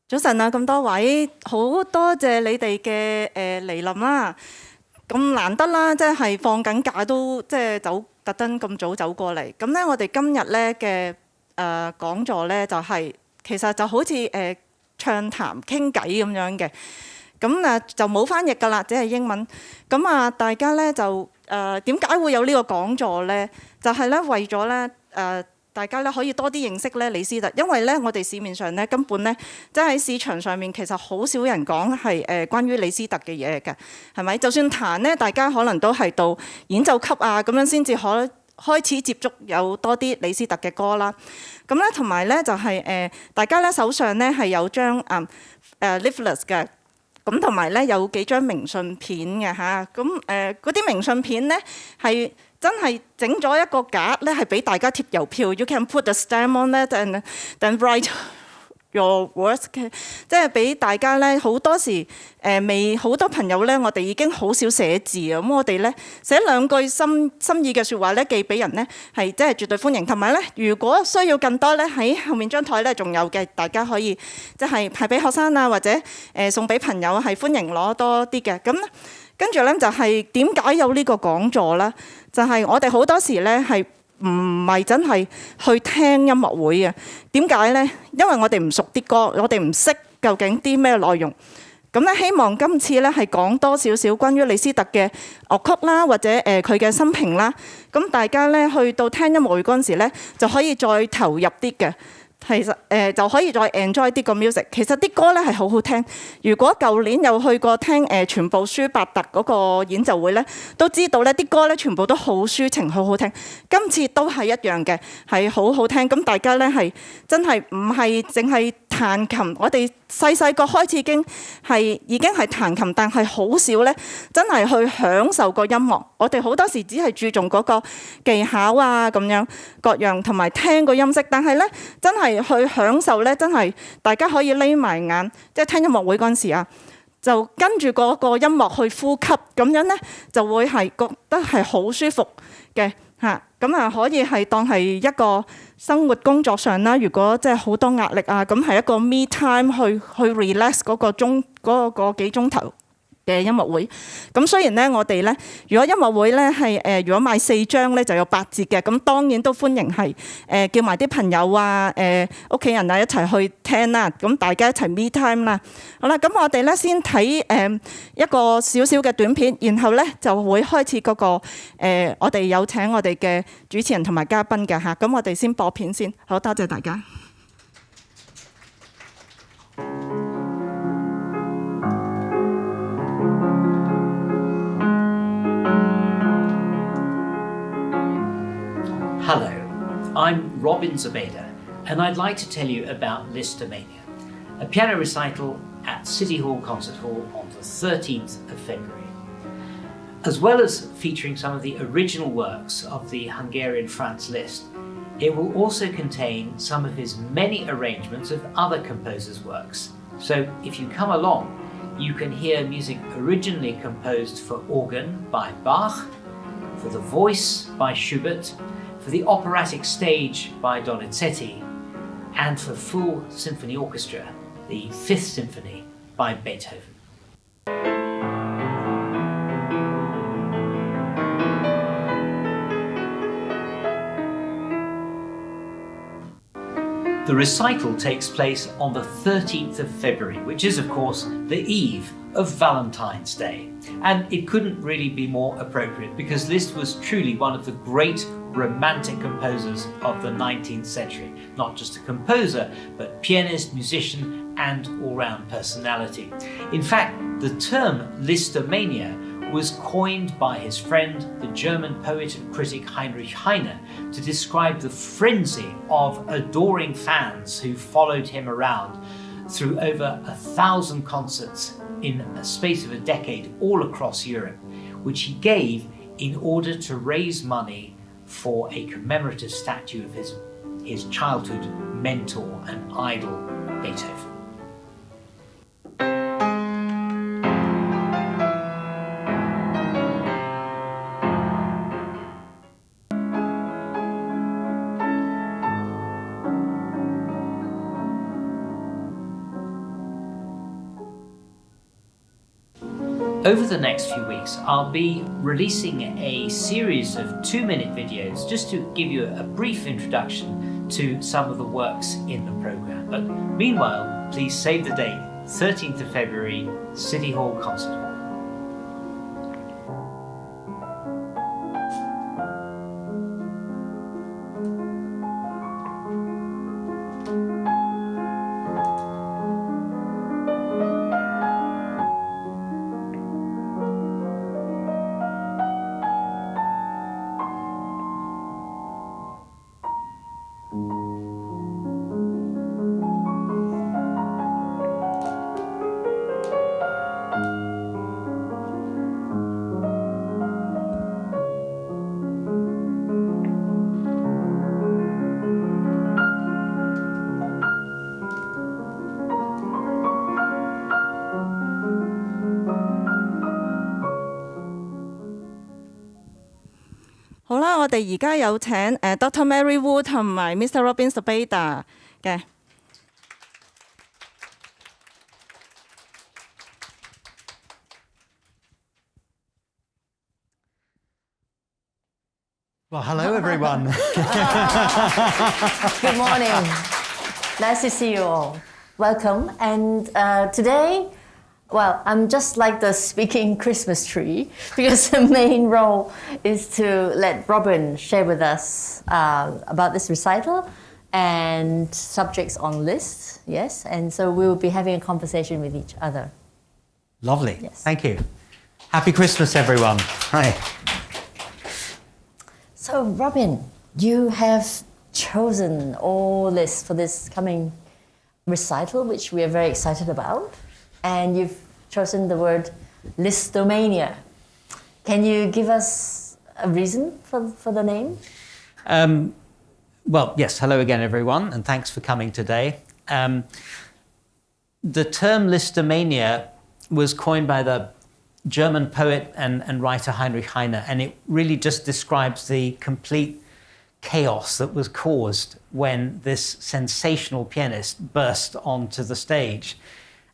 早晨啊，咁多位，好多謝你哋嘅嚟臨啦。咁難得啦，即係放緊假都即係特登咁早走過嚟。咁咧，我哋今日咧嘅講座咧就係、其實就好似暢談傾偈咁樣嘅。咁啊就冇翻譯㗎啦，只係英文。咁啊，大家咧就點解會有呢個講座咧？就係咧為咗咧大家咧可以多啲認識咧李斯特，因為咧我哋市面上咧根本咧即係喺市場上面其實好少人講係關於李斯特嘅嘢嘅，係咪？就算彈咧，大家可能都係到演奏級啊咁樣先至開始接觸有多啲李斯特嘅歌啦。咁咧同埋咧就係大家咧手上咧係有張leaflet 嘅。咁同埋咧有幾張明信片嘅嚇，咁嗰啲明信片咧係真係整咗一個架咧，係俾大家貼郵票。You can put a stamp on it and then write your words 嘅，即係俾大家咧好多時未好多朋友咧，我哋已經好少寫字啊。咁我哋咧寫兩句心意嘅説話咧，寄俾人咧係即係絕對歡迎。同埋咧，如果需要更多咧，喺後面張台咧仲有嘅，大家可以即係派俾學生啊，或者送俾朋友，係歡迎攞多啲嘅。咁跟住咧就係點解有呢個講座咧？就係我哋好多時咧係唔係真係去聽音樂會嘅？點解呢？因為我哋唔熟啲歌，我哋唔識究竟啲咩內容。咁咧，希望今次咧係講多少少關於李斯特嘅樂曲啦，或者佢嘅生平啦。咁大家咧去到聽音樂會嗰陣時咧，就可以再投入啲嘅。其實就可以再 enjoy 啲個 music。其實啲歌咧係好好聽。如果舊年有去過聽全部舒伯特嗰個演奏會咧，都知道咧啲歌咧全部都好抒情，好好聽。今次都係一樣嘅，係好好聽。咁大家咧係真係唔係淨係彈琴，我哋細個開始已經係彈琴，但係好少咧真係去享受個音樂。我哋好多時只係注重嗰個技巧啊咁樣各樣，同埋聽個音色。但係咧真係去享受咧，真係大家可以匿埋眼，即係聽音樂會嗰陣時啊，就跟住嗰個音樂去呼吸，咁樣咧就會係覺得係好舒服嘅嚇。咁啊可以係當係一個生活工作上啦。如果即係好多壓力啊，咁係一個 me time 去 relax 嗰個幾鐘頭嘅音樂會。咁雖然咧我哋咧，如果音樂會咧係如果買4張咧就有8折嘅，咁當然都歡迎係叫埋啲朋友啊、屋企人啊一齊去聽啦。咁大家一齊 me time 啦。好啦，咁我哋咧先睇一個少少嘅短片，然後咧就會開始嗰個我哋有請我哋嘅主持人同埋嘉賓嘅嚇。咁我哋先播片先。好，多謝大家。Hello, I'm Robin Zebaida, and I'd like to tell you about Listomania, a piano recital at City Hall Concert Hall on the 13th of February. As well as featuring some of the original works of the Hungarian Franz Liszt, it will also contain some of his many arrangements of other composers' works. So if you come along, you can hear music originally composed for organ by Bach, for the voice by Schubert, for the operatic stage by Donizetti, and for full symphony orchestra, the Fifth Symphony by Beethoven. The recital takes place on the 13th of February, which is of course the eve of Valentine's Day. And it couldn't really be more appropriate because Liszt was truly one of the great romantic composers of the 19th century. Not just a composer, but pianist, musician, and all-round personality. In fact, the term Listomania was coined by his friend, the German poet and critic Heinrich Heine, to describe the frenzy of adoring fans who followed him around through over 1,000 concerts in a space of a decade all across Europe, which he gave in order to raise money for a commemorative statue of his childhood mentor and idol, Beethoven. Over the next few weeks, I'll be releasing a series of 2-minute videos just to give you a brief introduction to some of the works in the program. But meanwhile, please save the date, 13th of February, City Hall Concert Hall.好啦，我哋而家有請Dr. Mary Wu 同埋 Mr. Robin Zebaida 嘅。Well, hello everyone. Good morning. Nice to see you all. Welcome. And today, well, I'm just like the speaking Christmas tree because the main role is to let Robin share with us about this recital and subjects on list. Yes. And so we will be having a conversation with each other. Lovely. Yes. Thank you. Happy Christmas, everyone. Hi. So, Robin, you have chosen all lists for this coming recital, which we are very excited about. And you've chosen the word listomania. Can you give us a reason for the name? Well, yes, hello again, everyone, and thanks for coming today. The term listomania was coined by the German poet and writer Heinrich Heine, and it really just describes the complete chaos that was caused when this sensational pianist burst onto the stage.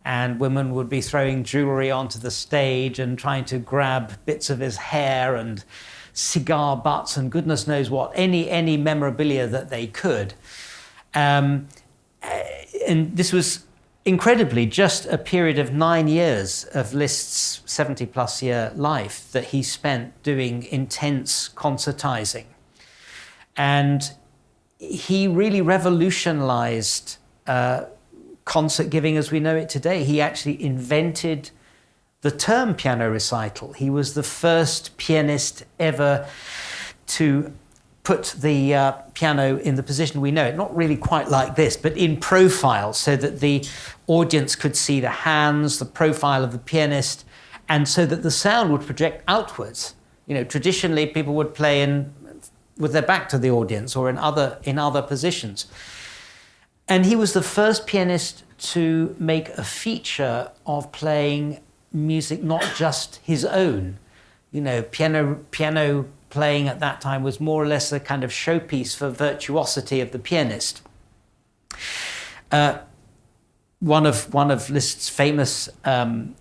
And women would be throwing jewelry onto the stage and trying to grab bits of his hair and cigar butts and goodness knows what, any memorabilia that they could. And this was incredibly just a period of 9 years of Liszt's 70-plus year life that he spent doing intense concertizing. And he really revolutionized concert giving as we know it today. He actually invented the term piano recital. He was the first pianist ever to put the piano in the position we know it, not really quite like this, but in profile so that the audience could see the hands, the profile of the pianist, and so that the sound would project outwards. You know, traditionally people would play with their back to the audience or in other positions. And he was the first pianist to make a feature of playing music not just his own. You know, piano playing at that time was more or less a kind of showpiece for virtuosity of the pianist. One of Liszt's famous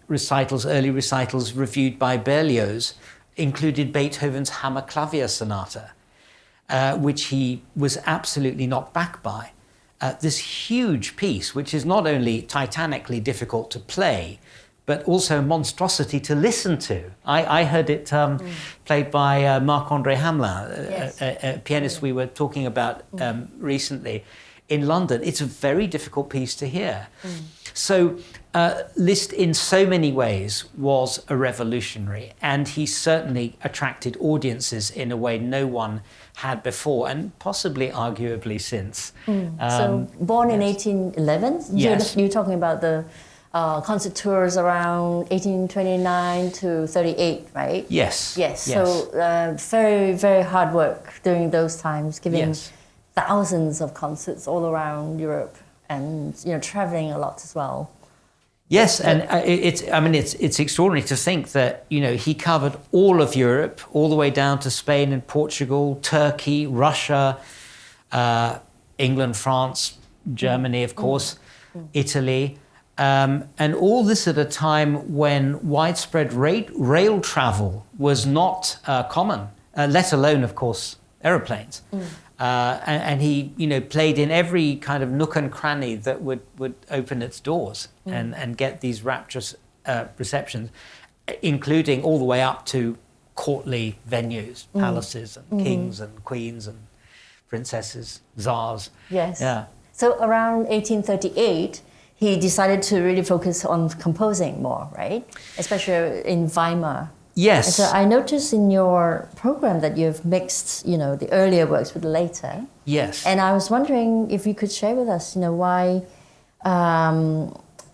recitals, early recitals reviewed by Berlioz, included Beethoven's Hammer-Clavier Sonata, which he was absolutely knocked back by. This huge piece, which is not only titanically difficult to play, but also a monstrosity to listen to. I heard it played by Marc-André Hamelin, yes. a pianist we were talking about recently in London. It's a very difficult piece to hear. So Liszt in so many ways was a revolutionary, and he certainly attracted audiences in a way no one had before, and possibly arguably since. So born in 1811, yes. You're talking about the concert tours around 1829 to 38, right? Yes. Yes. So very, very hard work during those times, giving thousands of concerts all around Europe, and traveling a lot as well. Yes, and it's extraordinary to think that he covered all of Europe, all the way down to Spain and Portugal, Turkey, Russia, England, France, Germany, of course, Italy. And all this at a time when widespread rail travel was not common, let alone, of course, aeroplanes. And he, played in every kind of nook and cranny that would open its doors and get these rapturous receptions, including all the way up to courtly venues, palaces and kings and queens and princesses, czars. Yes. Yeah. So around 1838, he decided to really focus on composing more, right? Especially in Weimar. Yes. And so I noticed in your program that you've mixed, the earlier works with the later. Yes. And I was wondering if you could share with us, why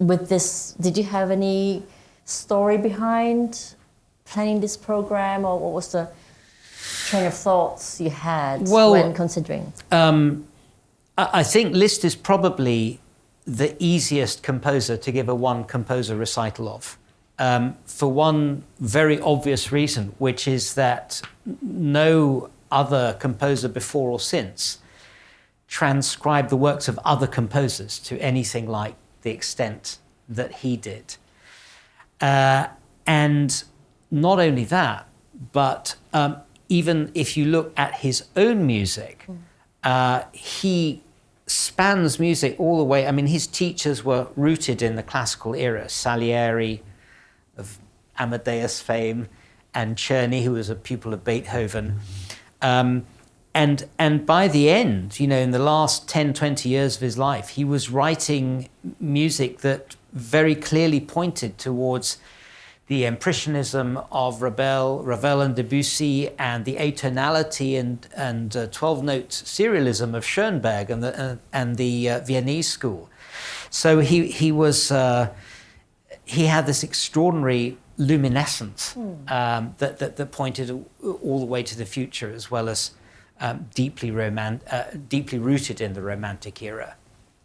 with this, did you have any story behind planning this program, or what was the train of thoughts you had when considering? I think Liszt is probably the easiest composer to give a one composer recital of, for one very obvious reason, which is that no other composer before or since transcribed the works of other composers to anything like the extent that he did. And not only that, but even if you look at his own music, he spans music all the way. I mean, his teachers were rooted in the classical era, Salieri of Amadeus fame, and Czerny, who was a pupil of Beethoven. And by the end, in the last 10, 20 years of his life, he was writing music that very clearly pointed towards the impressionism of Ravel and Debussy, and the atonality and 12-note serialism of Schoenberg and the Viennese school. So he had this extraordinary luminescence that pointed all the way to the future, as well as deeply rooted in the Romantic era.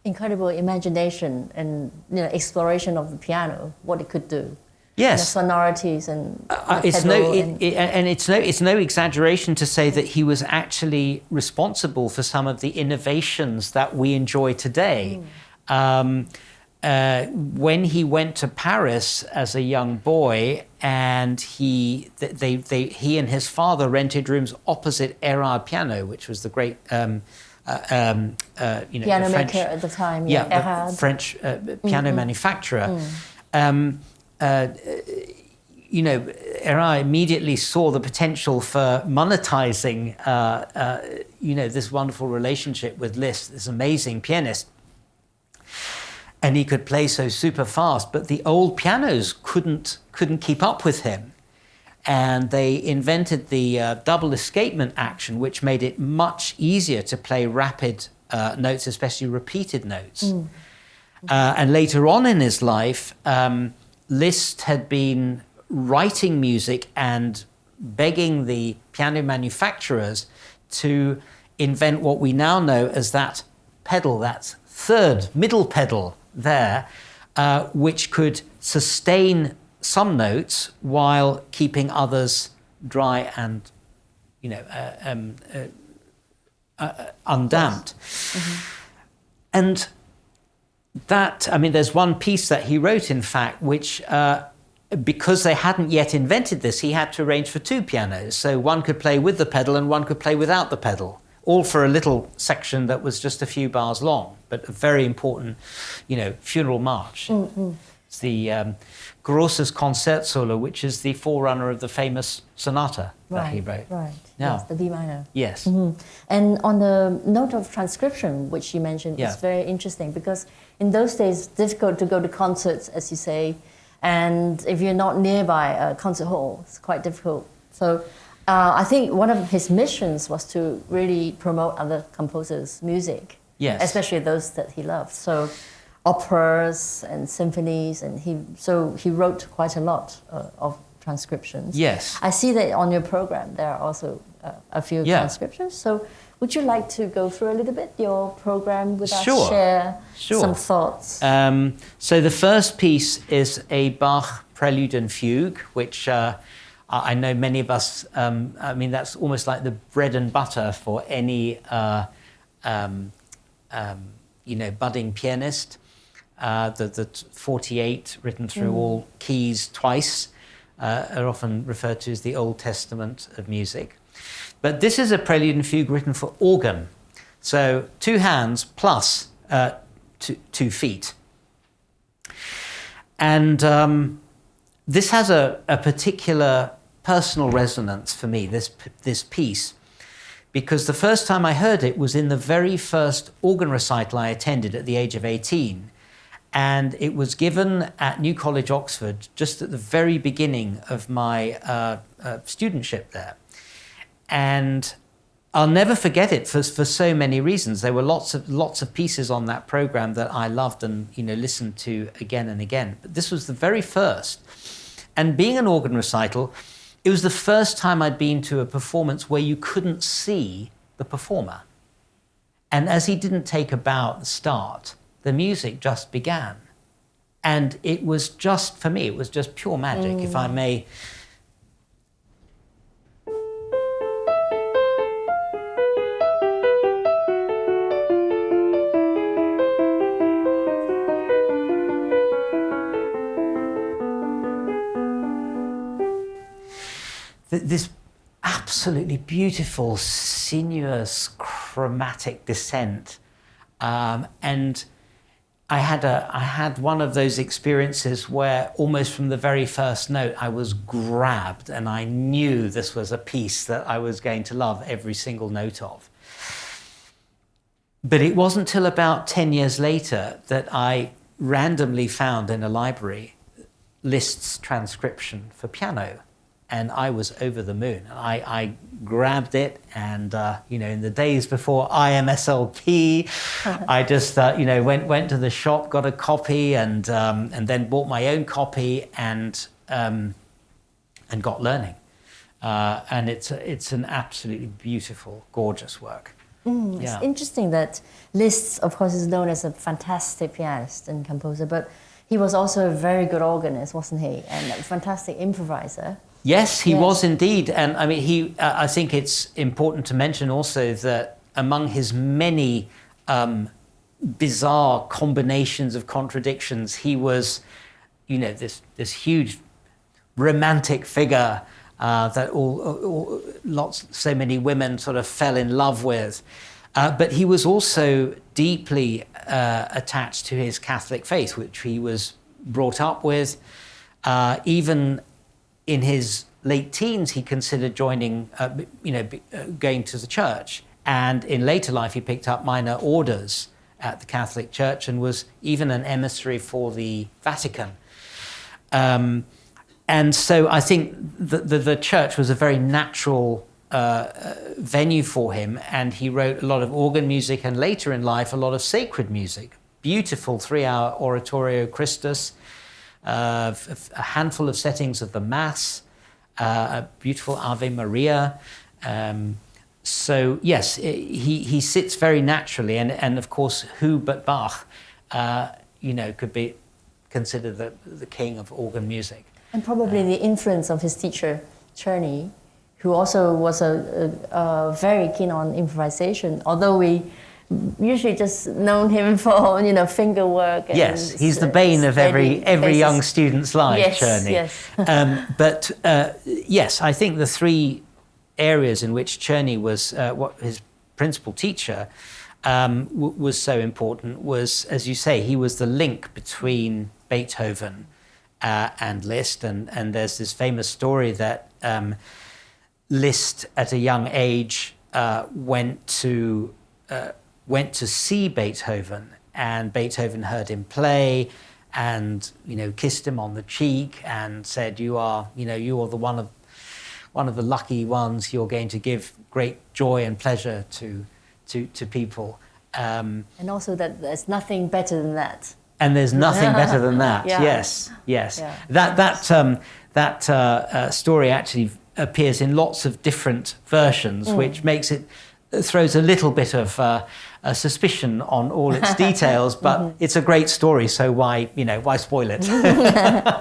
Incredible imagination and exploration of the piano, what it could do. Yes, the sonorities and it's no exaggeration to say that he was actually responsible for some of the innovations that we enjoy today. When he went to Paris as a young boy, and he and his father rented rooms opposite Erard Piano, which was the great piano French, maker at the time. The French piano manufacturer. Erard immediately saw the potential for monetizing, this wonderful relationship with Liszt, this amazing pianist. And he could play so super fast, but the old pianos couldn't keep up with him. And they invented the double escapement action, which made it much easier to play rapid notes, especially repeated notes. And later on in his life, Liszt had been writing music and begging the piano manufacturers to invent what we now know as that pedal, that third middle pedal there, which could sustain some notes while keeping others dry and, undamped. And that, there's one piece that he wrote, in fact, which, because they hadn't yet invented this, he had to arrange for two pianos. So one could play with the pedal and one could play without the pedal, all for a little section that was just a few bars long, but a very important, funeral march. It's the Grosses Concertsolo, which is the forerunner of the famous sonata that he wrote. Right, Yeah. yes, the B minor. Yes. And on the note of transcription, which you mentioned, is very interesting, because in those days, it's difficult to go to concerts, as you say, and if you're not nearby a concert hall, it's quite difficult. So I think one of his missions was to really promote other composers' music, especially those that he loved. So operas and symphonies, and he wrote quite a lot of transcriptions. Yes. I see that on your program there are also a few transcriptions. So would you like to go through a little bit your program with us, share some thoughts? So the first piece is a Bach Prelude and Fugue, which I know many of us, that's almost like the bread and butter for any budding pianist. The 48 written through all keys twice are often referred to as the Old Testament of music. But this is a prelude and fugue written for organ. So 2 hands plus 2 feet. And this has a particular personal resonance for me, this piece, because the first time I heard it was in the very first organ recital I attended at the age of 18. And it was given at New College, Oxford, just at the very beginning of my studentship there. And I'll never forget it for so many reasons. There were lots of pieces on that program that I loved and listened to again and again. But this was the very first. And being an organ recital, it was the first time I'd been to a performance where you couldn't see the performer. And as he didn't take a bow at the start, the music just began. And it was just, for me, it was just pure magic, if I may. This absolutely beautiful, sinuous, chromatic descent. And I had one of those experiences where almost from the very first note I was grabbed and I knew this was a piece that I was going to love every single note of. But it wasn't till about 10 years later that I randomly found in a library Liszt's transcription for piano. And I was over the moon. I grabbed it, and in the days before IMSLP, I just went to the shop, got a copy, and then bought my own copy, and got learning. And it's an absolutely beautiful, gorgeous work. It's interesting that Liszt, of course, is known as a fantastic pianist and composer, but he was also a very good organist, wasn't he? And a fantastic improviser. Yes, he was indeed. And I mean, I think it's important to mention also that among his many bizarre combinations of contradictions, he was, this huge romantic figure that so many women sort of fell in love with. But he was also deeply attached to his Catholic faith, which he was brought up with. Even in his late teens, he considered joining, going to the church. And in later life, he picked up minor orders at the Catholic Church and was even an emissary for the Vatican. And so I think the church was a very natural venue for him. And he wrote a lot of organ music and later in life, a lot of sacred music. Beautiful 3-hour oratorio Christus, a handful of settings of the Mass, a beautiful Ave Maria. So yes, he sits very naturally, and of course, who but Bach, could be considered the king of organ music. And probably the influence of his teacher, Czerny, who also was a very keen on improvisation, although we usually just known him for finger work. And yes, he's the bane of every young student's life, Czerny. Yes. But yes, I think the 3 areas in which Czerny was what his principal teacher was so important was, as you say, he was the link between Beethoven and Liszt, and there's this famous story that Liszt at a young age went to see Beethoven, and Beethoven heard him play and kissed him on the cheek and said, you are the one of the lucky ones. You're going to give great joy and pleasure to people. And also that there's nothing better than that. And there's nothing better than that. Yeah. Yes. Yeah. That story actually appears in lots of different versions, which makes it throws a little bit of a suspicion on all its details, but it's a great story, so why spoil it?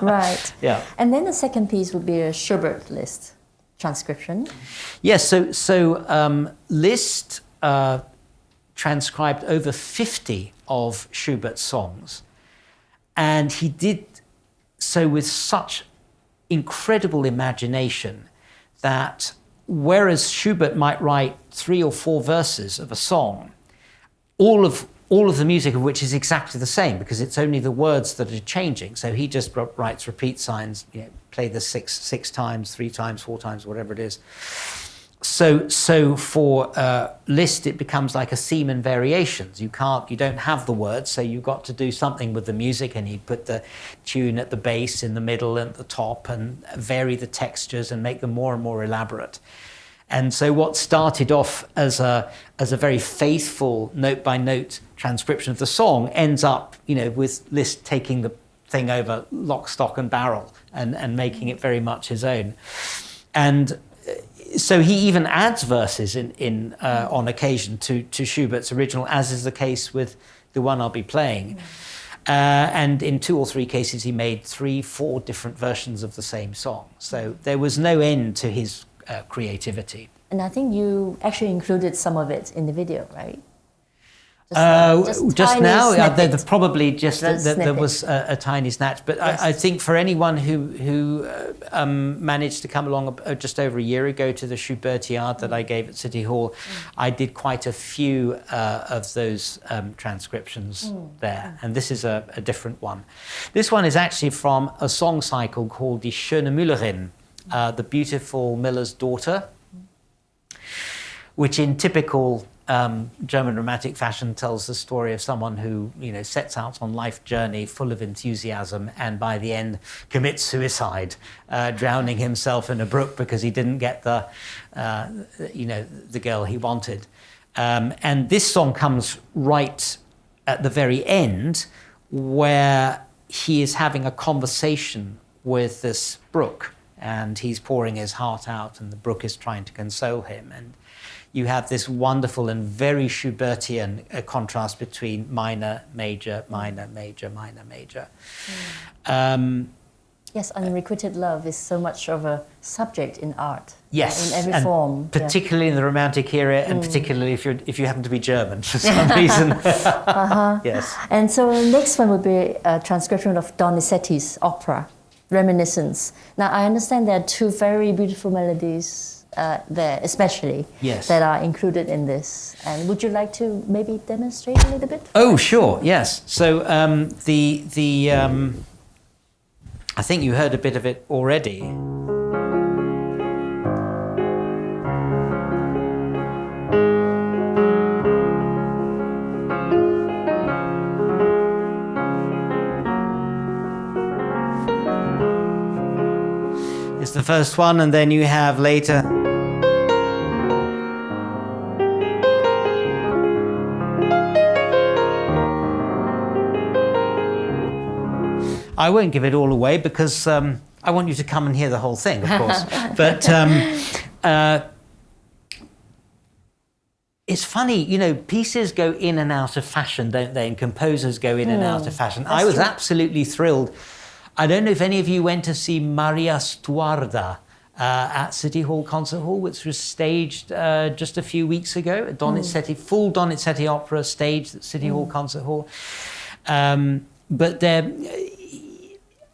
Right. Yeah. And then the second piece would be a Schubert Liszt transcription. Yes. So Liszt transcribed over 50 of Schubert's songs, And he did so with such incredible imagination that whereas Schubert might write 3 or 4 verses of a song, all of the music of which is exactly the same because it's only the words that are changing. So he just writes repeat signs, play the six times, 3 times, 4 times, whatever it is. So for Liszt, it becomes like a theme and variations. You don't have the words, so you've got to do something with the music, and he'd put the tune at the base, in the middle, and at the top, and vary the textures and make them more and more elaborate. And so what started off as a very faithful note-by-note transcription of the song ends up, with Liszt taking the thing over lock, stock, and barrel and making it very much his own. And so he even adds verses on occasion to Schubert's original, as is the case with the one I'll be playing. And in 2 or 3 cases, he made 3, 4 different versions of the same song. So there was no end to his creativity. And I think you actually included some of it in the video, right? Just now, there probably there was was a tiny snatch, but yes. I think for anyone who managed to come along just over a year ago to the Schubertiade that I gave at City Hall, I did quite a few of those transcriptions there, and this is a different one. This one is actually from a song cycle called Die schöne Müllerin, the beautiful miller's daughter, which in typical German romantic fashion tells the story of someone who, sets out on life journey full of enthusiasm and by the end commits suicide, drowning himself in a brook because he didn't get the girl he wanted. And this song comes right at the very end where he is having a conversation with this brook and he's pouring his heart out and the brook is trying to console him. And you have this wonderful and very Schubertian contrast between minor, major, minor, major, minor, major. Yes, unrequited love is so much of a subject in art. Yes, in every and form. Particularly in the Romantic era, and particularly if you happen to be German for some reason. Yes. And so the next one would be a transcription of Donizetti's opera, Reminiscence. Now I understand there are 2 very beautiful melodies there, especially, that are included in this. And would you like to maybe demonstrate a little bit? Oh, sure, yes. So I think you heard a bit of it already. It's the first one, and then you have later. I won't give it all away because I want you to come and hear the whole thing, of course. But it's funny, pieces go in and out of fashion, don't they? And composers go in and out of fashion. I was absolutely thrilled. I don't know if any of you went to see Maria Stuarda at City Hall Concert Hall, which was staged just a few weeks ago. A Donizetti, full Donizetti opera staged at City Hall Concert Hall. But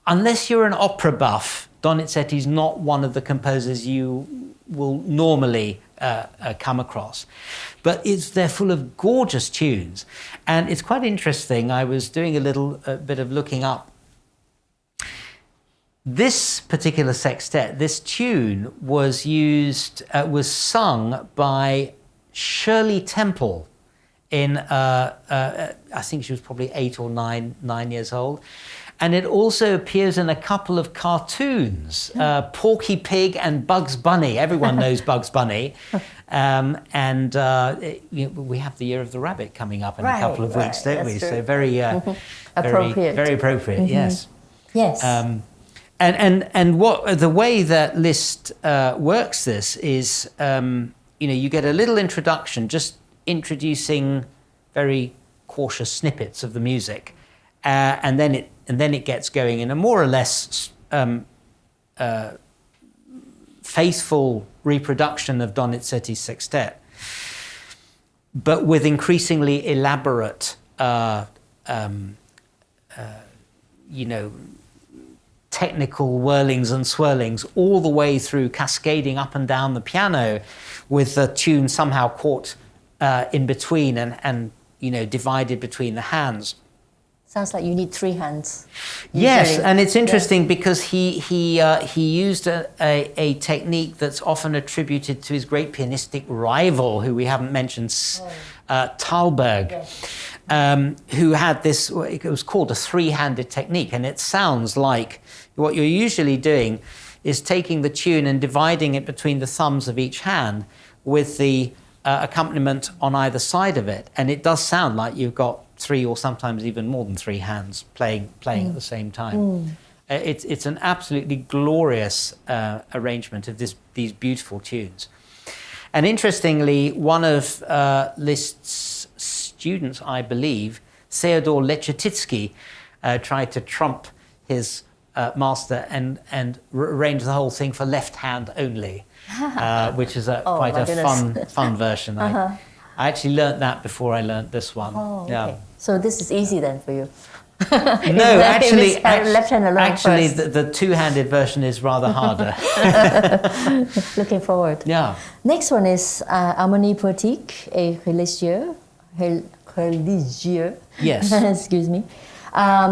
unless you're an opera buff, Donizetti's not one of the composers you will normally come across. But they're full of gorgeous tunes. And it's quite interesting. I was doing a bit of looking up. This particular sextet, this tune was sung by Shirley Temple in, I think she was probably 8 or 9 years old. And it also appears in a couple of cartoons, Porky Pig and Bugs Bunny. Everyone knows Bugs Bunny. And we have the Year of the Rabbit coming up in a couple of weeks, don't we? True. So very appropriate. Very appropriate, yes. Yes. And what the way that Liszt works this is, you get a little introduction, just introducing very cautious snippets of the music, and then it gets going in a more or less faithful reproduction of Donizetti's sextet, but with increasingly elaborate technical whirlings and swirlings all the way through, cascading up and down the piano, with the tune somehow caught in between and divided between the hands. Sounds like you need 3 hands. Yes, usually. and it's interesting because he used a technique that's often attributed to his great pianistic rival, who we haven't mentioned, Thalberg, who had this. It was called a 3-handed technique, and it sounds like what you're usually doing is taking the tune and dividing it between the thumbs of each hand, with the accompaniment on either side of it, and it does sound like you've got 3 or sometimes even more than 3 hands playing at the same time. It's an absolutely glorious arrangement of these beautiful tunes. And interestingly, one of Liszt's students, I believe, Theodor Leczetitsky, tried to trump his master and arrange the whole thing for left hand only, which is quite a fun version. I actually learnt that before I learnt this one. Oh, okay. Yeah. So this is easy then for you. No, actually, left hand alone actually first. the 2-handed version is rather harder. Looking forward. Yeah. Next one is Harmonie poétique et religieux. Religieux. Yes. Excuse me.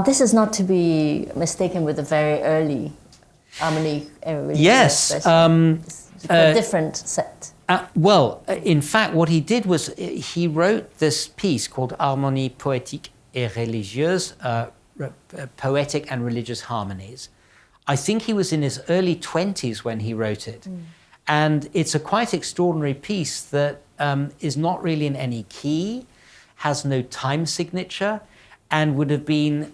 This is not to be mistaken with the very early Harmonie religieux. Yes. It's a different set. In fact, what he did was he wrote this piece called Harmonie poétique et religieuse, poetic and religious harmonies. I think he was in his early 20s when he wrote it. And it's a quite extraordinary piece that is not really in any key, has no time signature, and would have been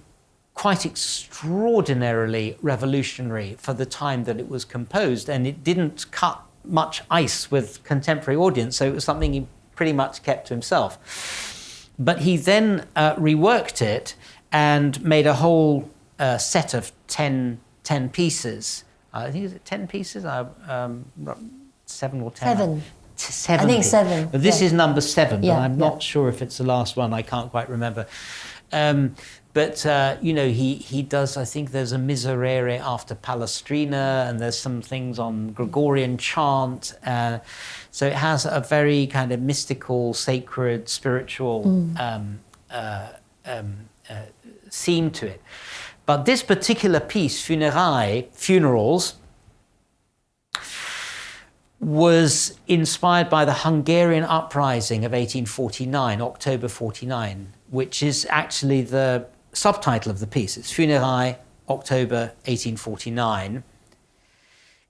quite extraordinarily revolutionary for the time that it was composed. And it didn't cut much ice with contemporary audience, so it was something he pretty much kept to himself. But he then reworked it and made a whole set of 10 pieces. I think, is it 10 pieces? 7 or 10? 7. I think 7. But this is number 7, Yeah, but I'm not sure if it's the last one. I can't quite remember. He does, I think there's a Miserere after Palestrina, and there's some things on Gregorian chant. So it has a very kind of mystical, sacred, spiritual theme to it. But this particular piece, Funerals, was inspired by the Hungarian uprising of 1849, October 49, which is actually the subtitle of the piece. It's Funérailles, October 1849,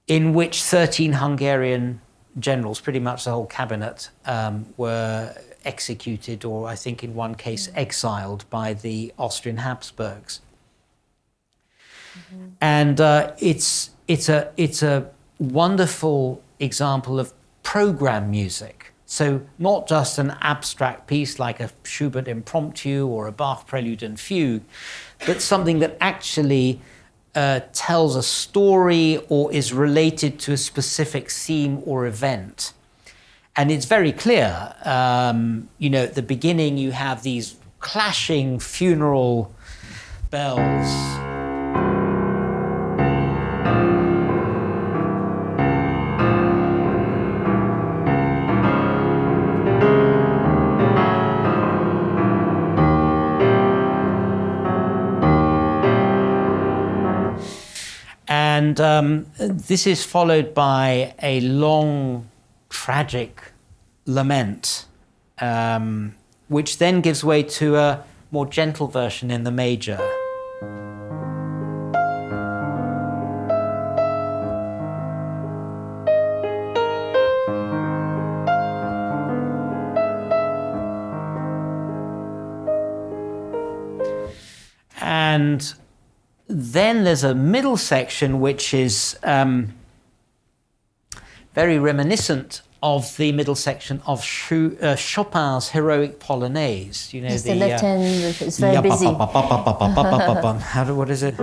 in which 13 Hungarian generals, pretty much the whole cabinet, were executed, or I think in one case exiled by the Austrian Habsburgs. And it's a wonderful example of program music. So not just an abstract piece like a Schubert impromptu or a Bach prelude and fugue, but something that actually tells a story or is related to a specific theme or event. And it's very clear, at the beginning you have these clashing funeral bells. And this is followed by a long, tragic lament, which then gives way to a more gentle version in the major. And then there's a middle section which is very reminiscent of the middle section of Chopin's Heroic Polonaise. You know, the left hand is very busy. What is it?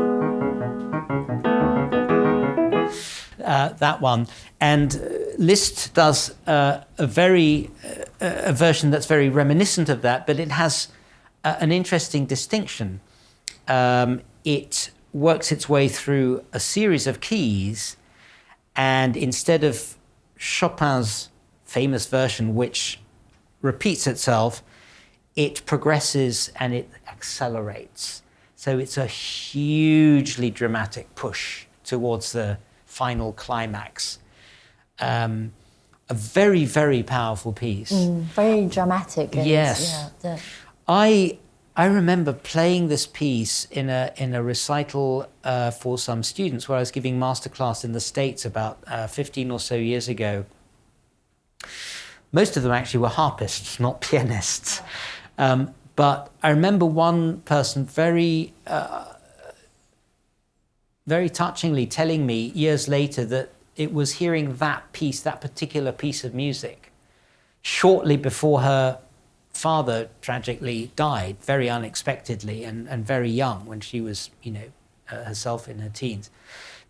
That one. And Liszt does a version that's very reminiscent of that, but it has an interesting distinction. it works its way through a series of keys, and instead of Chopin's famous version, which repeats itself, it progresses and it accelerates. So it's a hugely dramatic push towards the final climax. A very, very powerful piece. Very dramatic. Yes. Yeah, I remember playing this piece in a recital for some students where I was giving masterclass in the States about 15 or so years ago. Most of them actually were harpists, not pianists. But I remember one person very touchingly telling me years later that it was hearing that piece, that particular piece of music, shortly before her father tragically died, very unexpectedly and very young, when she was, herself in her teens.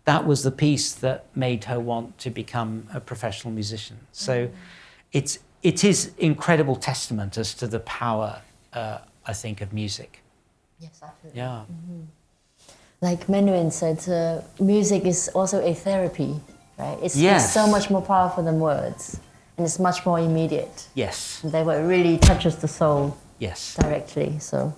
That was the piece that made her want to become a professional musician. So it is incredible testament as to the power, I think, of music. Yes, absolutely. Yeah. Like Menuhin said, music is also a therapy, right? It's Yes. so much more powerful than words, and it's much more immediate. Yes. And that what really touches the soul Yes. directly. So,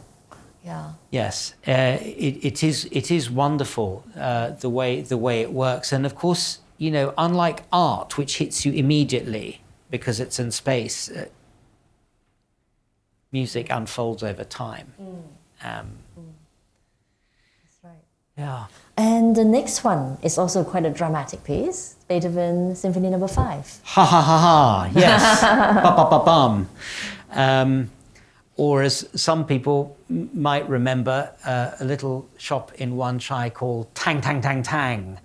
yeah. Yes. It is wonderful the way it works, and of course, unlike art, which hits you immediately because it's in space, music unfolds over time. That's right. Yeah. And the next one is also quite a dramatic piece, Beethoven Symphony No. 5. Ha ha ha ha, yes. Ba ba ba bum. Or as some people might remember, a little shop in Wan Chai called Tang Tang Tang Tang,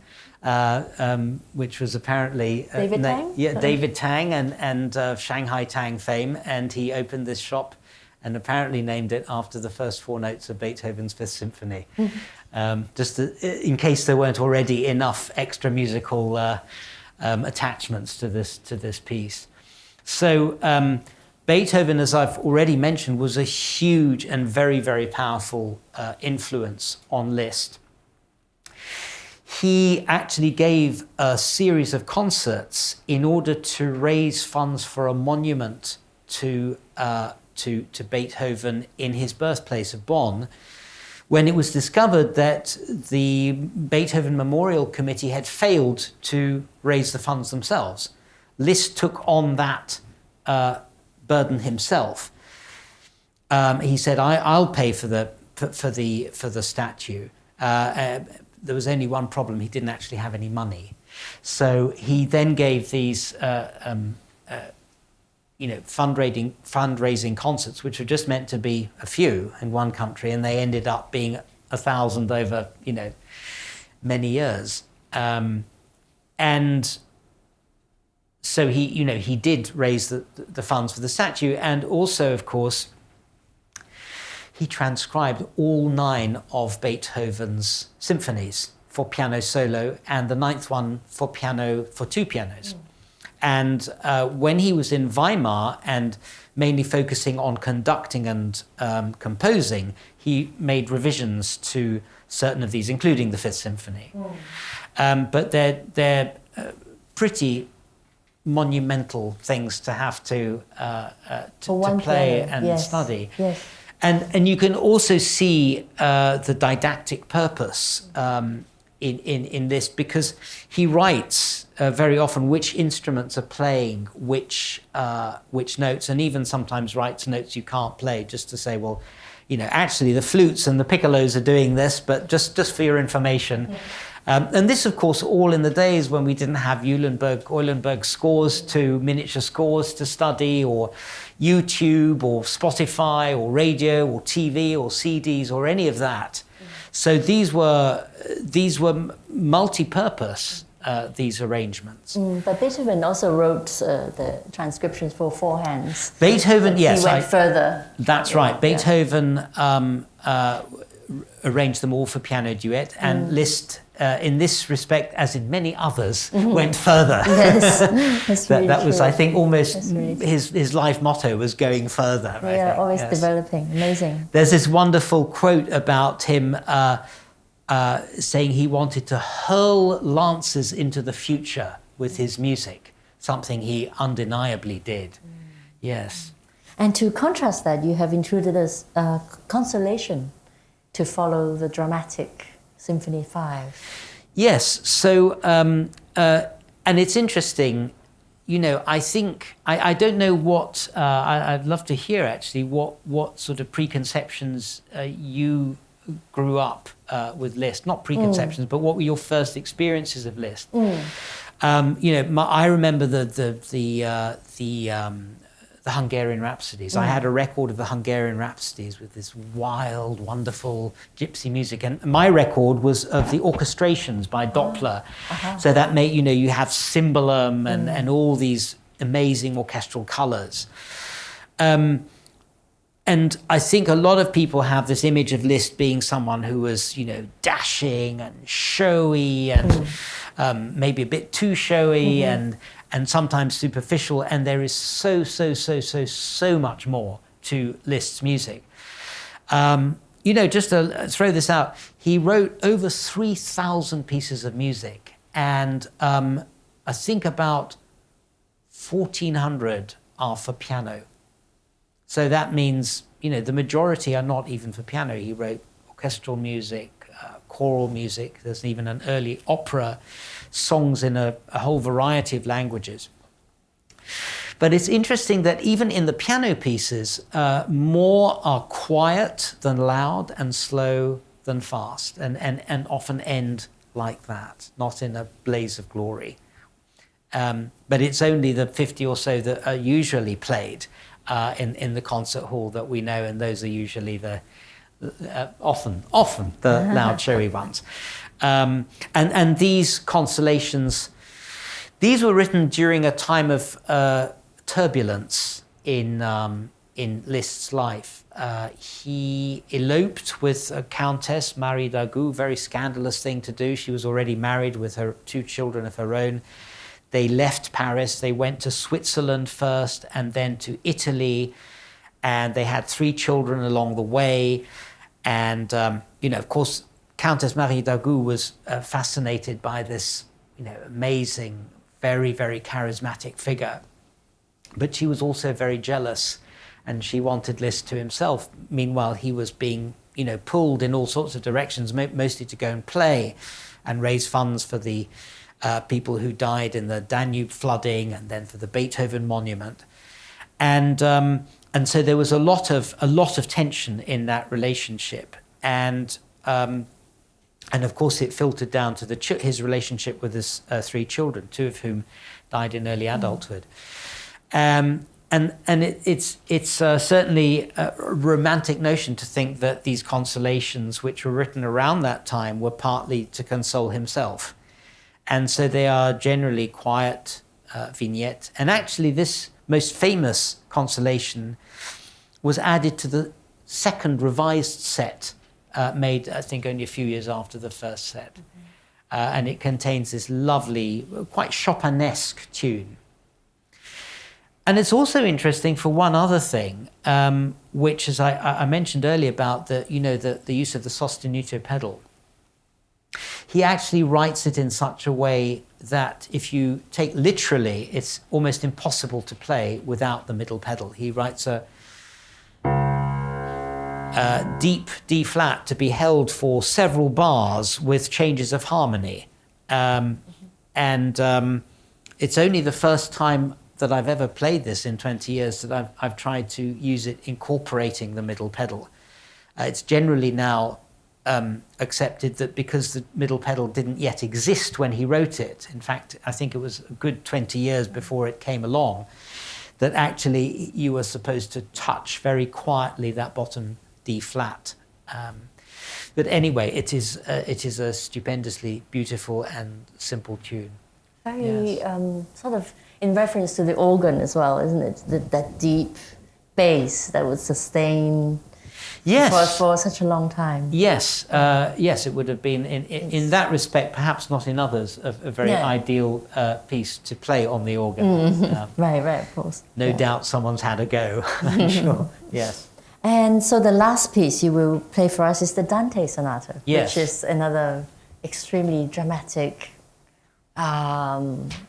which was apparently... David Tang? Yeah, David Tang and Shanghai Tang fame. And he opened this shop and apparently named it after the first four notes of Beethoven's Fifth Symphony. Just in case there weren't already enough extra musical attachments to this piece. So Beethoven, as I've already mentioned, was a huge and very, very powerful influence on Liszt. He actually gave a series of concerts in order to raise funds for a monument to Beethoven in his birthplace of Bonn, when it was discovered that the Beethoven Memorial Committee had failed to raise the funds themselves. Liszt took on that burden himself. He said, "I'll pay for the statue." There was only one problem: he didn't actually have any money. So he then gave these fundraising concerts, which were just meant to be a few in one country, and they ended up being 1,000 over many years. And so he did raise the funds for the statue, and also, of course, he transcribed all 9 of Beethoven's symphonies for piano solo, and the 9th one for 2 pianos. And when he was in Weimar and mainly focusing on conducting and composing, he made revisions to certain of these, including the Fifth Symphony. But they're pretty monumental things to have to play and study. Yes. And you can also see the didactic purpose in this, because he writes very often which instruments are playing which notes, and even sometimes writes notes you can't play, just to say, well, actually the flutes and the piccolos are doing this, but just for your information. And this, of course, all in the days when we didn't have Eulenberg scores miniature scores to study, or YouTube or Spotify or radio or TV or CDs or any of that. So these were multi-purpose, these arrangements. But Beethoven also wrote the transcriptions for 4 hands. Beethoven, yes. He went further. That's right. Beethoven arranged them all for piano duet, and Liszt, in this respect, as in many others, went further. Yes, that was, I think, almost really his life motto was going further. Yeah, always developing. Amazing. There's this wonderful quote about him saying he wanted to hurl lances into the future with his music, something he undeniably did. Yes. And to contrast that, you have included a consolation to follow the dramatic Symphony 5. Yes. So, and it's interesting, you know, I think, I don't know what, I'd love to hear actually what sort of preconceptions you grew up with Liszt. Not preconceptions, but what were your first experiences of Liszt? You know, I remember the Hungarian Rhapsodies. I had a record of the Hungarian Rhapsodies with this wild, wonderful gypsy music. And my record was of the orchestrations by Doppler. So that made, you know, you have cymbalum and all these amazing orchestral colors. And I think a lot of people have this image of Liszt being someone who was, you know, dashing and showy and maybe a bit too showy and sometimes superficial. And there is so much more to Liszt's music. You know, just to throw this out, he wrote over 3,000 pieces of music. And I think about 1,400 are for piano. So that means, you know, the majority are not even for piano. He wrote orchestral music, choral music. There's even an early opera, songs in a whole variety of languages. But it's interesting that even in the piano pieces, more are quiet than loud and slow than fast, and often end like that, not in a blaze of glory. But it's only the 50 or so that are usually played in the concert hall that we know, and those are usually the often the loud, showy ones. And these consolations, these were written during a time of turbulence in Liszt's life. He eloped with a Countess, Marie d'Agoult, very scandalous thing to do. She was already married with her 2 children of her own. They left Paris, they went to Switzerland first and then to Italy, and they had 3 children along the way. And, you know, of course, Countess Marie d'Agoult was fascinated by this, you know, amazing, very, very charismatic figure. But she was also very jealous, and she wanted Liszt to himself. Meanwhile, he was being, you know, pulled in all sorts of directions, mostly to go and play and raise funds for the people who died in the Danube flooding, and then for the Beethoven monument, and so there was a lot of tension in that relationship, and of course it filtered down to his relationship with his 3 children, 2 of whom died in early adulthood, and it's certainly a romantic notion to think that these consolations, which were written around that time, were partly to console himself. And so they are generally quiet vignettes. And actually this most famous consolation was added to the second revised set, made, I think, only a few years after the first set. And it contains this lovely, quite Chopinesque tune. And it's also interesting for one other thing, which, as I mentioned earlier about the use of the sostenuto pedal. He actually writes it in such a way that if you take literally, it's almost impossible to play without the middle pedal. He writes a deep D flat to be held for several bars with changes of harmony. And it's only the first time that I've ever played this in 20 years that I've tried to use it incorporating the middle pedal. It's generally now accepted that because the middle pedal didn't yet exist when he wrote it, in fact, I think it was a good 20 years before it came along, that actually you were supposed to touch very quietly that bottom D flat. But anyway, it is a stupendously beautiful and simple tune. Very sort of in reference to the organ as well, isn't it? That deep bass that would sustain. Yes. For such a long time. Yes, yes, it would have been, in that respect, perhaps not in others, a very ideal piece to play on the organ. Right, of course. No doubt someone's had a go, I'm sure, yes. And so the last piece you will play for us is the Dante Sonata, Yes. which is another extremely dramatic,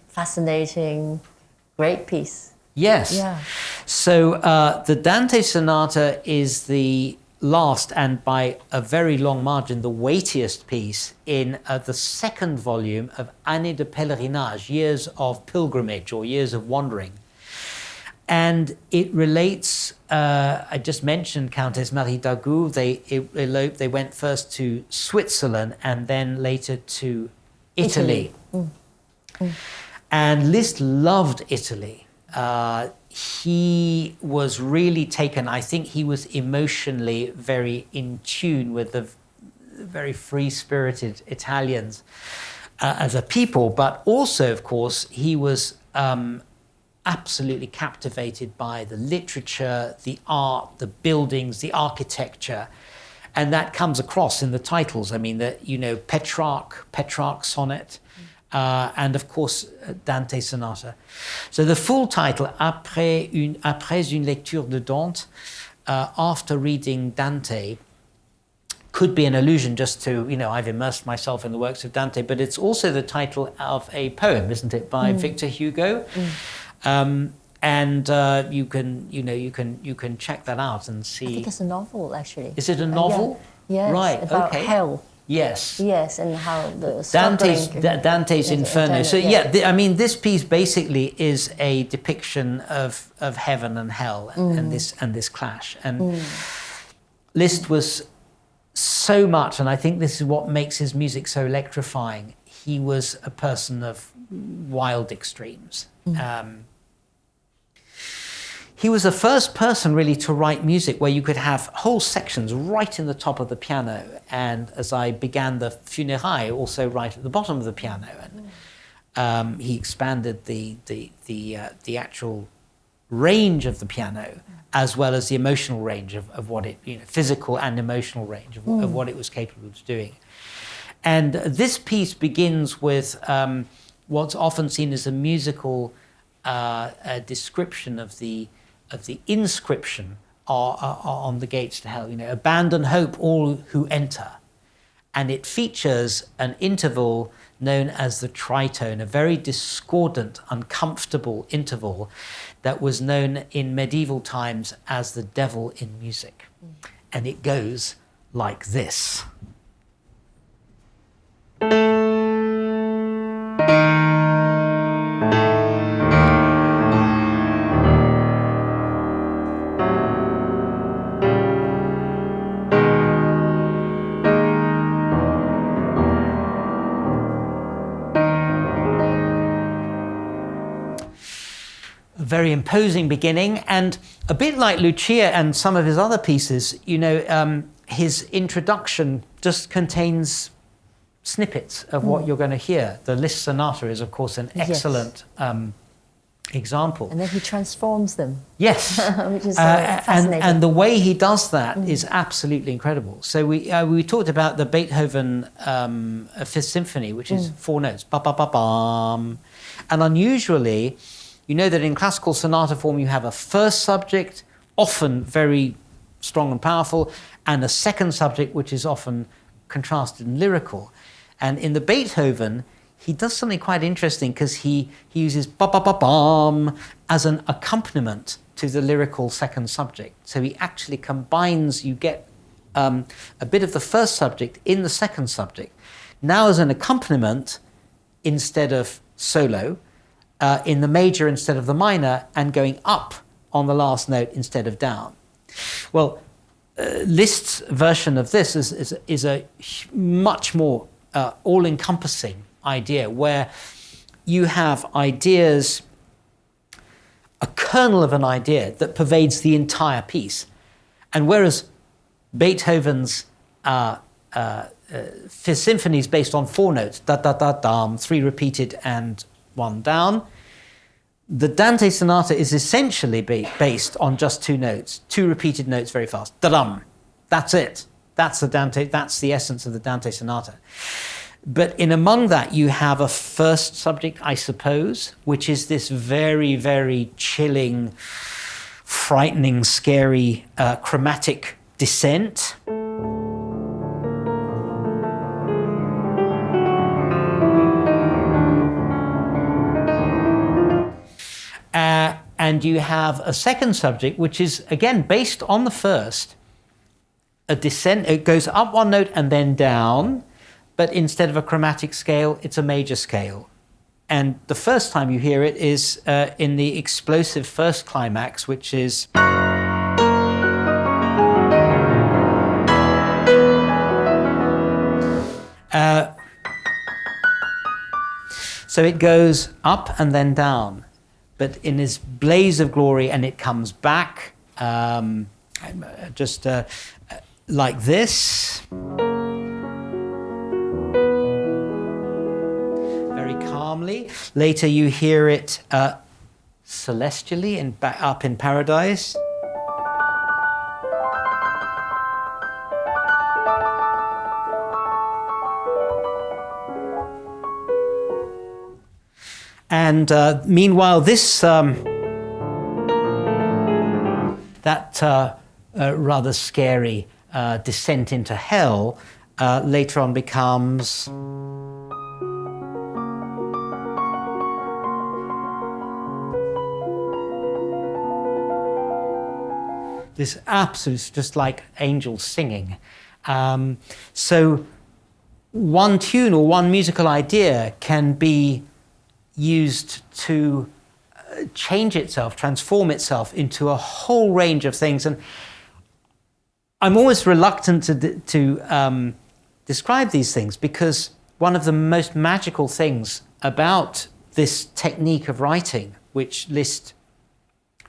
fascinating, great piece. Yes. Yeah. So the Dante Sonata is the last and by a very long margin the weightiest piece in the second volume of Années de Pèlerinage, Years of Pilgrimage or Years of Wandering. And it relates, I just mentioned Countess Marie d'Agoult. They eloped, they went first to Switzerland and then later to Italy. And Liszt loved Italy. He was really taken, I think he was emotionally very in tune with the very free-spirited Italians as a people, but also, of course, he was absolutely captivated by the literature, the art, the buildings, the architecture, and that comes across in the titles. I mean, Petrarch sonnet, and of course Dante Sonata. So the full title, Après une lecture de Dante, after reading Dante, could be an allusion just to, I've immersed myself in the works of Dante, but it's also the title of a poem, isn't it, by Victor Hugo? And you can check that out and see. I think it's a novel, actually. Is it a novel? Yes, Right. about Okay. hell. Yes. Yes, and how the Dante's Inferno. So I mean, this piece basically is a depiction of heaven and hell and this clash. And Liszt was so much, and I think this is what makes his music so electrifying. He was a person of wild extremes. He was the first person really to write music where you could have whole sections right in the top of the piano, and as I began the Funérailles, also right at the bottom of the piano. And he expanded the actual range of the piano, as well as the emotional range of what it, physical and emotional range of what it was capable of doing. And this piece begins with what's often seen as a musical description of the inscription on the gates to hell. Abandon hope, all who enter. And it features an interval known as the tritone, a very discordant, uncomfortable interval that was known in medieval times as the devil in music. And it goes like this. Very imposing beginning, and a bit like Lucia and some of his other pieces, his introduction just contains snippets of what you're going to hear. The Liszt Sonata is, of course, an excellent example. And then he transforms them. Yes. Which is fascinating. And the way he does that is absolutely incredible. So we talked about the Beethoven Fifth Symphony, which is 4 notes, ba-ba-ba-bam. And unusually, you know that in classical sonata form you have a first subject, often very strong and powerful, and a second subject which is often contrasted and lyrical. And in the Beethoven, he does something quite interesting because he uses ba-ba-ba-bam as an accompaniment to the lyrical second subject. So he actually combines, you get a bit of the first subject in the second subject. Now as an accompaniment instead of solo, in the major instead of the minor, and going up on the last note instead of down. Well, Liszt's version of this is a much more all-encompassing idea, where you have ideas, a kernel of an idea that pervades the entire piece. And whereas Beethoven's Fifth Symphony is based on 4 notes, da-da-da-dam, 3 repeated and 1 down, the Dante Sonata is essentially based on just 2 notes, 2 repeated notes very fast. Da-dum. That's it. That's the essence of the Dante Sonata. But in among that, you have a first subject, I suppose, which is this very, very chilling, frightening, scary chromatic descent. And you have a second subject, which is, again, based on the first, a descent. It goes up one note and then down, but instead of a chromatic scale, it's a major scale. And the first time you hear it is in the explosive first climax, which is... So it goes up and then down, but in this blaze of glory, and it comes back just like this. Very calmly. Later you hear it celestially up in paradise. And meanwhile, this rather scary descent into hell later on becomes this absolute, just like angels singing. So one tune or one musical idea can be used to change itself, transform itself into a whole range of things. And I'm always reluctant to describe these things, because one of the most magical things about this technique of writing, which Liszt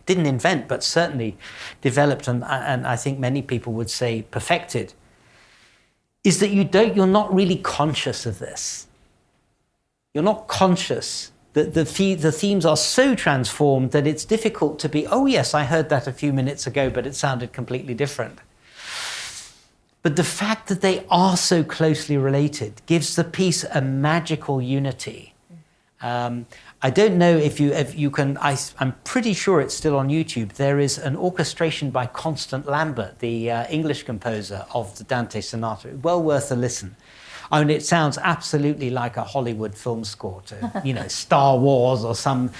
didn't invent, but certainly developed and I think many people would say perfected, is that you're not really conscious of this. You're not conscious. The themes are so transformed that it's difficult to be, oh yes, I heard that a few minutes ago, but it sounded completely different. But the fact that they are so closely related gives the piece a magical unity. I don't know if you can, I'm pretty sure it's still on YouTube. There is an orchestration by Constant Lambert, the English composer of the Dante Sonata. Well worth a listen. I mean, it sounds absolutely like a Hollywood film score to, Star Wars or some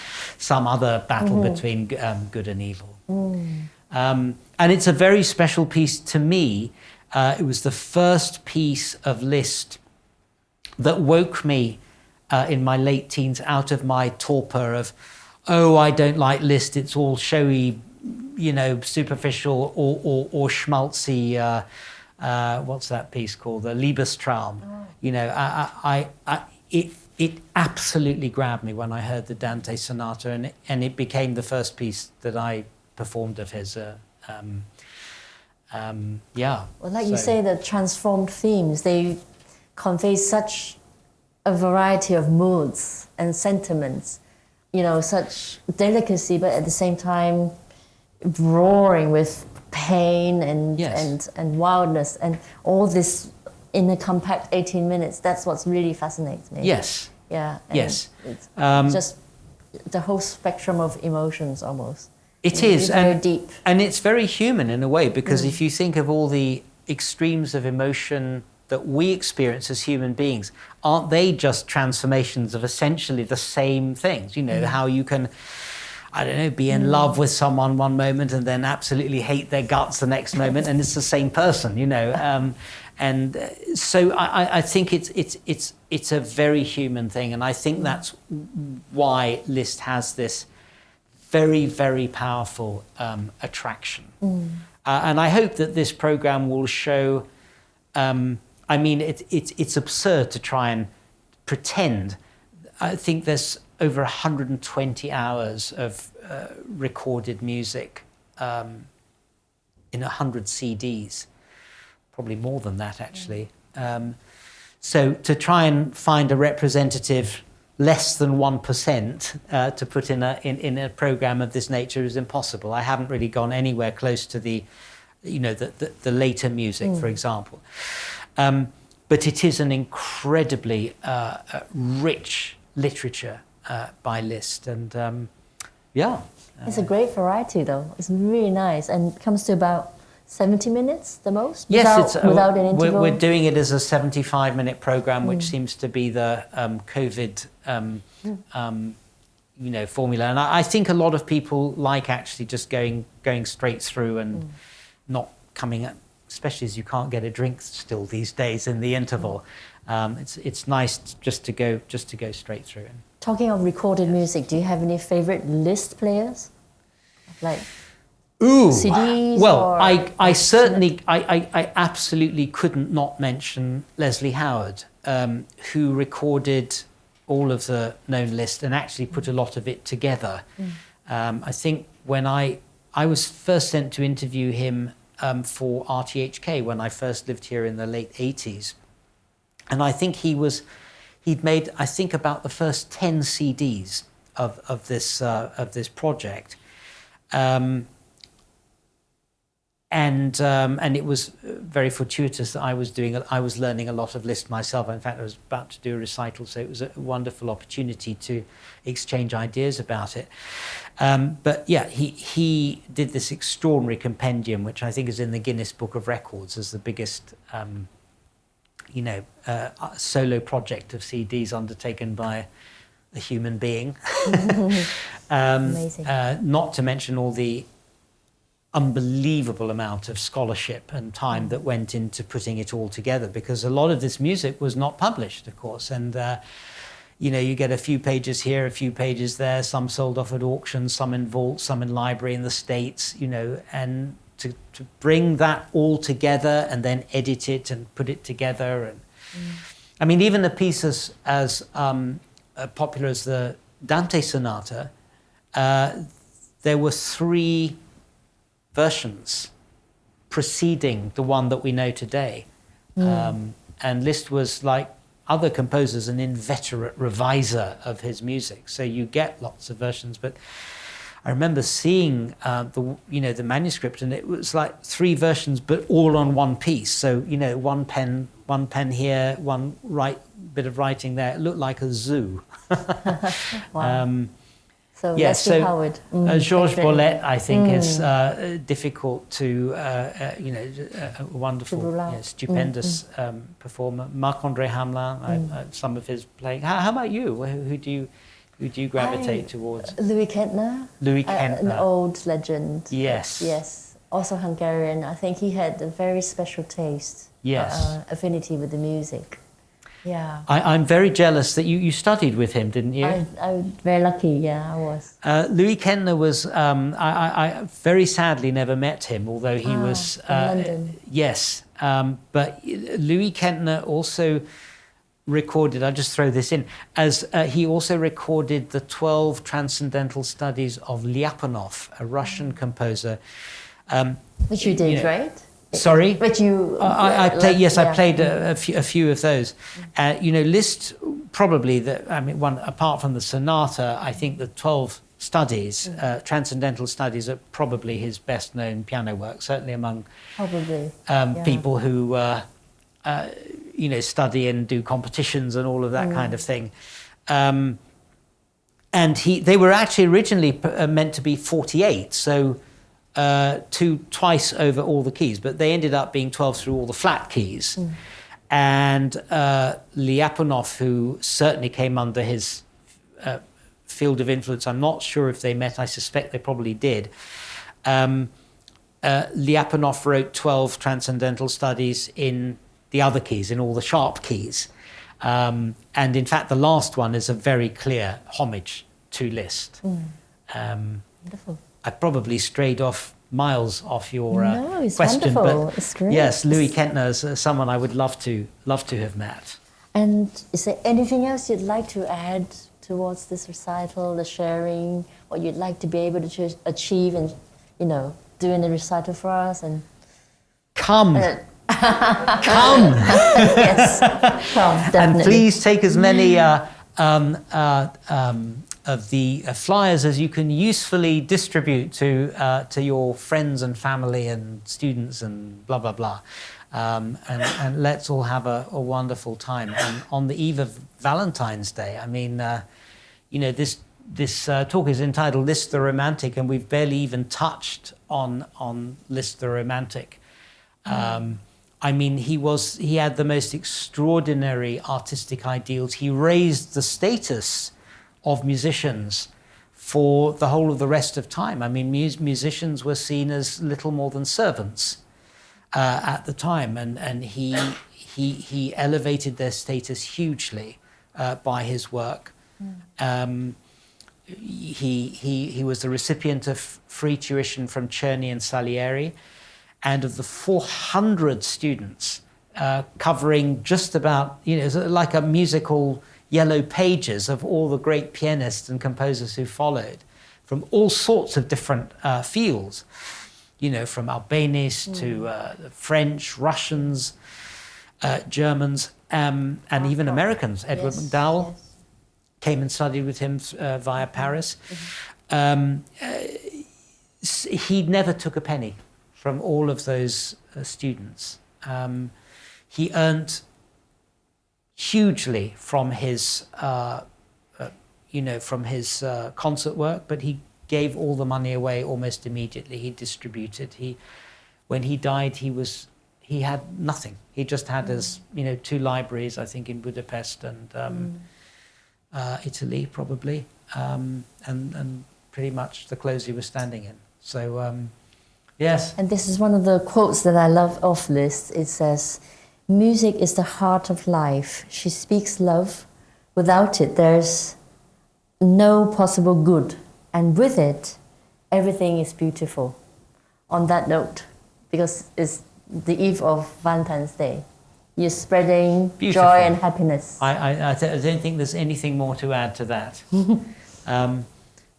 other battle between good and evil. And it's a very special piece to me. It was the first piece of Liszt that woke me in my late teens out of my torpor of, I don't like Liszt, it's all showy, superficial or schmaltzy. What's that piece called? The Liebestraum. It absolutely grabbed me when I heard the Dante Sonata, and it became the first piece that I performed of his. Well, you say, the transformed themes, they convey such a variety of moods and sentiments, such delicacy, but at the same time roaring with pain and wildness, and all this in a compact 18 minutes. That's what really fascinates me. Yes. Yeah. Yes. It's just the whole spectrum of emotions almost. It is. Very deep. And it's very human in a way, because if you think of all the extremes of emotion that we experience as human beings, aren't they just transformations of essentially the same things? How you can, be in love with someone one moment and then absolutely hate their guts the next moment, and it's the same person, And so I think it's a very human thing, and I think that's why Liszt has this very, very powerful attraction. And I hope that this program will show. It's absurd to try and pretend. I think there's over 120 hours of recorded music in 100 CDs, probably more than that actually. So to try and find a representative less than 1% to put in a program of this nature is impossible. I haven't really gone anywhere close to the later music, for example. But it is an incredibly rich literature by Liszt, and It's a great variety, though. It's really nice, and it comes to about 70 minutes, the most. Yes, without an interval. We're doing it as a 75-minute program, which seems to be the COVID, formula. And I think a lot of people like actually just going straight through and not coming up, especially as you can't get a drink still these days in the interval. It's nice just to go straight through. Talking of recorded music, do you have any favorite Liszt players? Like CDs? Well, I certainly, I absolutely couldn't not mention Leslie Howard, who recorded all of the known Liszt and actually put a lot of it together. I think when I was first sent to interview him for RTHK when I first lived here in the late 80s. And I think he'd made, I think, about the first 10 CDs of this project. And it was very fortuitous that I was learning a lot of Liszt myself. In fact, I was about to do a recital, so it was a wonderful opportunity to exchange ideas about it. But yeah, he did this extraordinary compendium, which I think is in the Guinness Book of Records as the biggest solo project of CDs undertaken by a human being. Amazing. Not to mention all the unbelievable amount of scholarship and time that went into putting it all together, because a lot of this music was not published, of course, and you get a few pages here, a few pages there, some sold off at auction, some in vaults, some in library in the States, and to bring that all together and then edit it and put it together. And I mean, even a piece as popular as the Dante Sonata, there were 3 versions preceding the one that we know today. And Liszt was, like other composers, an inveterate reviser of his music. So you get lots of versions, but I remember seeing the manuscript, and it was like 3 versions, but all on one piece. So, one pen here, one bit of writing there. It looked like a zoo. Wow. So Leslie Howard. Georges Bollette, I think, is difficult to, a wonderful, stupendous performer. Marc-André Hamelin, some of his playing. How about you? Who do you gravitate towards? Louis Kentner. Louis Kentner. An old legend. Yes. Yes. Also Hungarian. I think he had a very special taste. Yes. Affinity with the music. Yeah. I'm very jealous that you studied with him, didn't you? I'm very lucky, yeah, I was. Louis Kentner was, I very sadly never met him, although he was... in London. Yes, but Louis Kentner also recorded, I'll just throw this in, as he also recorded the 12 transcendental studies of Lyapunov, a Russian composer. Which you did, right? Sorry? But you... I played a few of those. Liszt, probably, apart from the sonata, I think the 12 studies, transcendental studies, are probably his best-known piano work, certainly among people who, study and do competitions and all of that kind of thing. And they were actually originally meant to be 48, so... twice over all the keys, but they ended up being 12 through all the flat keys. And Lyapunov, who certainly came under his field of influence, I'm not sure if they met, I suspect they probably did. Lyapunov wrote 12 transcendental studies in the other keys, in all the sharp keys. And in fact, the last one is a very clear homage to Liszt. Wonderful. I probably strayed miles off your it's question, wonderful. but it's great. Yes, Louis Kentner is someone I would love to have met. And is there anything else you'd like to add towards this recital, the sharing, what you'd like to be able to achieve, and doing the recital for us? And come. Come. Yes, come. Definitely. And please take as many. Of the flyers as you can usefully distribute to your friends and family and students and blah blah blah, and let's all have a wonderful time. And on the eve of Valentine's Day, I mean, this talk is entitled Liszt the Romantic, and we've barely even touched on Liszt the Romantic. I mean, he had the most extraordinary artistic ideals. He raised the status of musicians for the whole of the rest of time. I mean, musicians were seen as little more than servants at the time, and he elevated their status hugely by his work. He was the recipient of free tuition from Czerny and Salieri, and of the 400 students covering just about, like a musical yellow pages of all the great pianists and composers who followed from all sorts of different fields, from Albanists to French, Russians, Germans, and even Americans. Edward MacDowell came and studied with him via Paris. He never took a penny from all of those students. He earned hugely from his, concert work, but he gave all the money away almost immediately. He distributed. When he died, he had nothing. He just had his, 2 libraries, I think, in Budapest and Italy, probably, and pretty much the clothes he was standing in. So, yes. And this is one of the quotes that I love of Liszt. It says, "Music is the heart of life. She speaks love. Without it, there's no possible good. And with it, everything is beautiful." On that note, because it's the eve of Valentine's Day, you're spreading Beautiful. joy and happiness. I don't think there's anything more to add to that.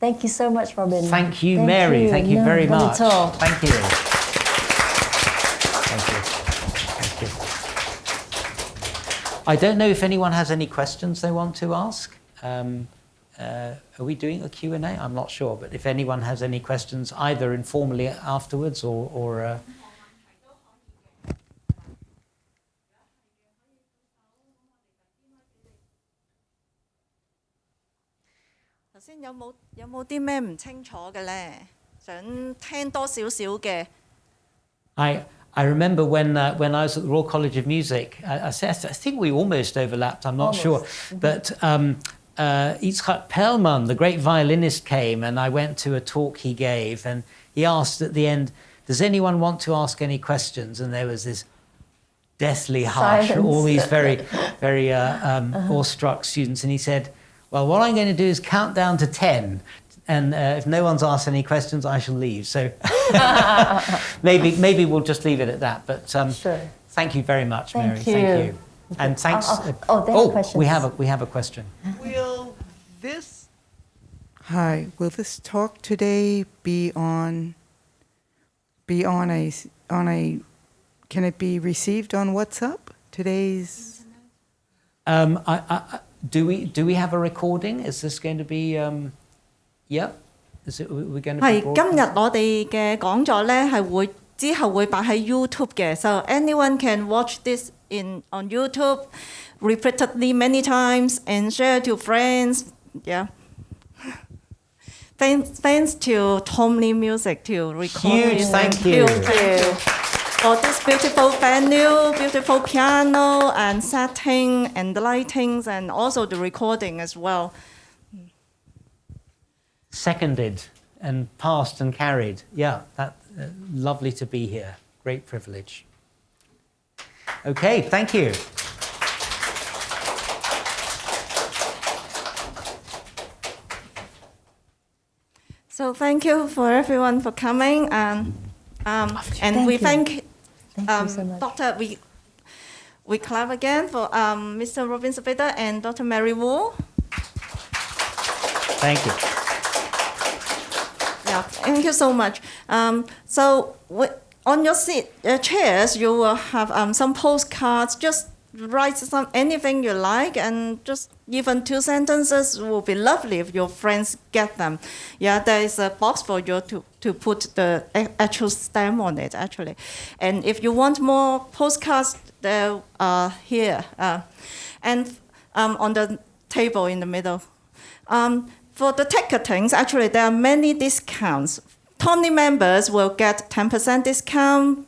Thank you so much, Robin. Thank you, Mary. Thank you very not much. at all. Thank you. Thank you. Thank you. I don't know if anyone has any questions they want to ask. Are we doing a Q&A? I'm not sure, but if anyone has any questions, either informally afterwards or 頭先有冇啲咩唔清楚嘅咧？想聽多少少嘅。I remember when I was at the Royal College of Music, I think we almost overlapped, I'm not sure, but Itzhak Perlman, the great violinist, came, and I went to a talk he gave, and he asked at the end, "Does anyone want to ask any questions?" And there was this deathly hush, all these very, very awestruck students, and he said, "Well, what I'm going to do is count down to 10. And if no one's asked any questions, I shall leave." So maybe we'll just leave it at that. But sure. Thank you very much, Mary. Thank you. Thank you. And thanks. They have questions. We have a question. Will this talk today be on a can it be received on WhatsApp? Today's Do we have a recording? Is this going to be yeah? Is it we're going to 係 be 今日我哋嘅講座咧係之後會擺喺 YouTube 嘅 ，so anyone can watch this on YouTube repeatedly many times and share to friends. Yeah. Thanks to Tomley Music to record. Huge thank you. For this beautiful venue, beautiful piano and setting and the lightings and also the recording as well. Seconded and passed and carried. Yeah, that lovely to be here. Great privilege. Okay, thank you. So thank you for everyone for coming and we thank you so much. Dr. We clap again for Mr. Robin Zebaida and Dr. Mary Wu. Thank you. Yeah, thank you so much. So on your chairs, you will have some postcards. Just write anything you like, and just even 2 sentences will be lovely if your friends get them. Yeah, there is a box for you to put the actual stamp on it, actually. And if you want more postcards, they're here and on the table in the middle. For the ticketing, actually there are many discounts. Tony members will get 10% discount.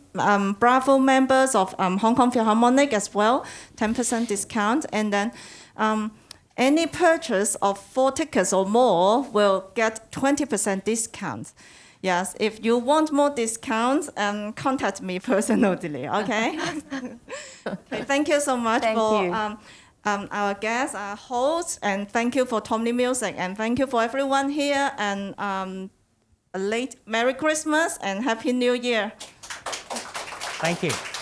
Bravo members of Hong Kong Philharmonic as well, 10% discount. And then any purchase of 4 tickets or more will get 20% discount. Yes, if you want more discounts, contact me personally, okay? Okay, thank you so much our guests, our hosts, and thank you for Tommy Music, and thank you for everyone here, and a late Merry Christmas and Happy New Year. Thank you.